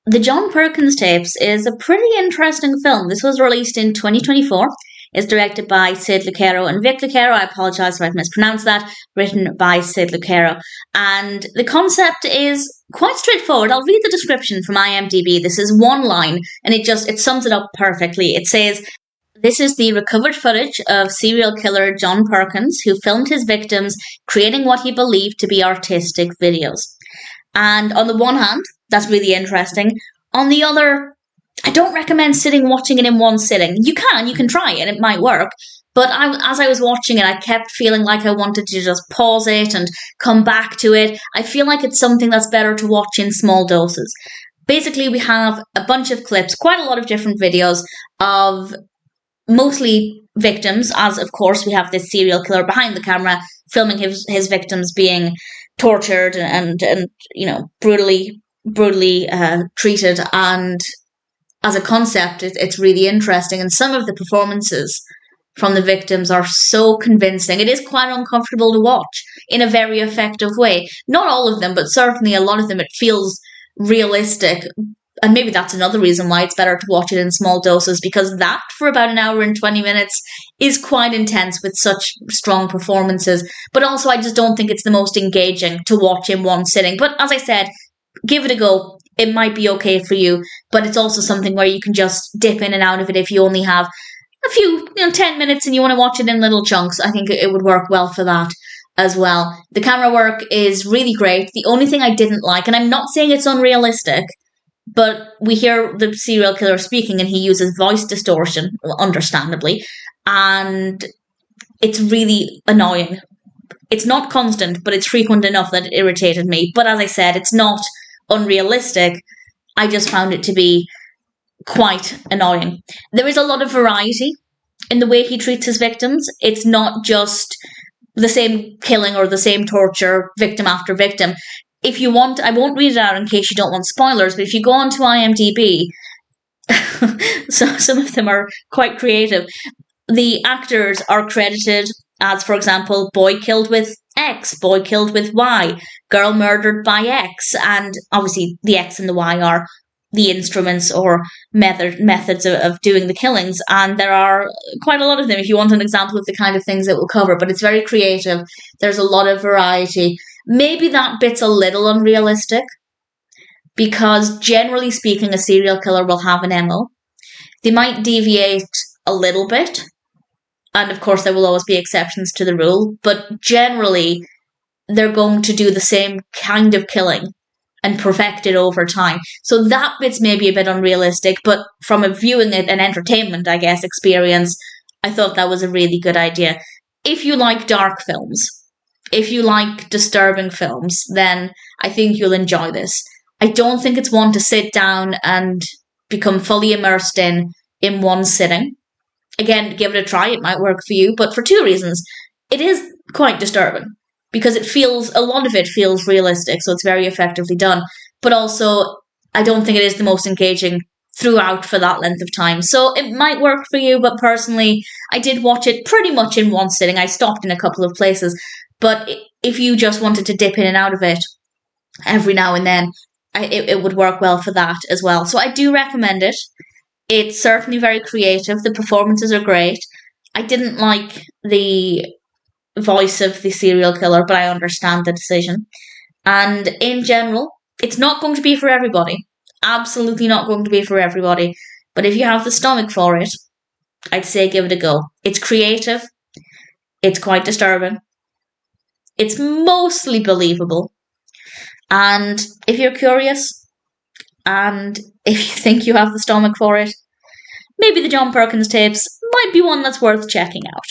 The John Perkins Tapes is a pretty interesting film. This was released in 2024. It's directed by Sid Lucero and Vic Lucero. I apologise if I've mispronounced that. Written by Sid Lucero. And the concept is quite straightforward. I'll read the description from IMDb. This is one line, and it sums it up perfectly. It says, "This is the recovered footage of serial killer John Perkins, who filmed his victims creating what he believed to be artistic videos." And on the one hand, that's really interesting. On the other, I don't recommend watching it in one sitting. You can try it, it might work. But as I was watching it, I kept feeling like I wanted to just pause it and come back to it. I feel like it's something that's better to watch in small doses. Basically, we have a bunch of clips, quite a lot of different videos of mostly victims, as of course we have this serial killer behind the camera filming his victims being tortured and brutally treated. And as a concept, it's really interesting, and some of the performances from the victims are so convincing. It is quite uncomfortable to watch in a very effective way. Not all of them, but certainly a lot of them, it feels realistic. And maybe that's another reason why it's better to watch it in small doses, because that, for about an hour and 20 minutes, is quite intense with such strong performances. But also, I just don't think it's the most engaging to watch in one sitting. But as I said, give it a go. It might be okay for you, but it's also something where you can just dip in and out of it if you only have a few, 10 minutes and you want to watch it in little chunks. I think it would work well for that as well. The camera work is really great. The only thing I didn't like, and I'm not saying it's unrealistic, but we hear the serial killer speaking and he uses voice distortion, understandably, and it's really annoying. It's not constant, but it's frequent enough that it irritated me. But as I said, it's not unrealistic. I just found it to be quite annoying. There is a lot of variety in the way he treats his victims. It's not just the same killing or the same torture, victim after victim. If you want, I won't read it out in case you don't want spoilers, but if you go onto IMDb, so some of them are quite creative. The actors are credited as, for example, boy killed with X, boy killed with Y, girl murdered by X, and obviously the X and the Y are the instruments or methods of doing the killings, and there are quite a lot of them if you want an example of the kind of things it will cover, but it's very creative. There's a lot of variety. Maybe that bit's a little unrealistic, because generally speaking, a serial killer will have an MO. They might deviate a little bit, and of course there will always be exceptions to the rule, but generally they're going to do the same kind of killing and perfect it over time. So that bit's maybe a bit unrealistic, but from a viewing it and entertainment, I guess, experience, I thought that was a really good idea. If you like dark films, if you like disturbing films, then I think you'll enjoy this. I don't think it's one to sit down and become fully immersed in one sitting. Again, give it a try, it might work for you, but for two reasons. It is quite disturbing, because a lot of it feels realistic, so it's very effectively done. But also, I don't think it is the most engaging throughout for that length of time. So it might work for you, but personally, I did watch it pretty much in one sitting. I stopped in a couple of places. But if you just wanted to dip in and out of it every now and then, it would work well for that as well. So I do recommend it. It's certainly very creative. The performances are great. I didn't like the voice of the serial killer, but I understand the decision. And in general, it's not going to be for everybody. Absolutely not going to be for everybody. But if you have the stomach for it, I'd say give it a go. It's creative. It's quite disturbing. It's mostly believable. And if you're curious, and if you think you have the stomach for it, maybe the John Perkins tapes might be one that's worth checking out.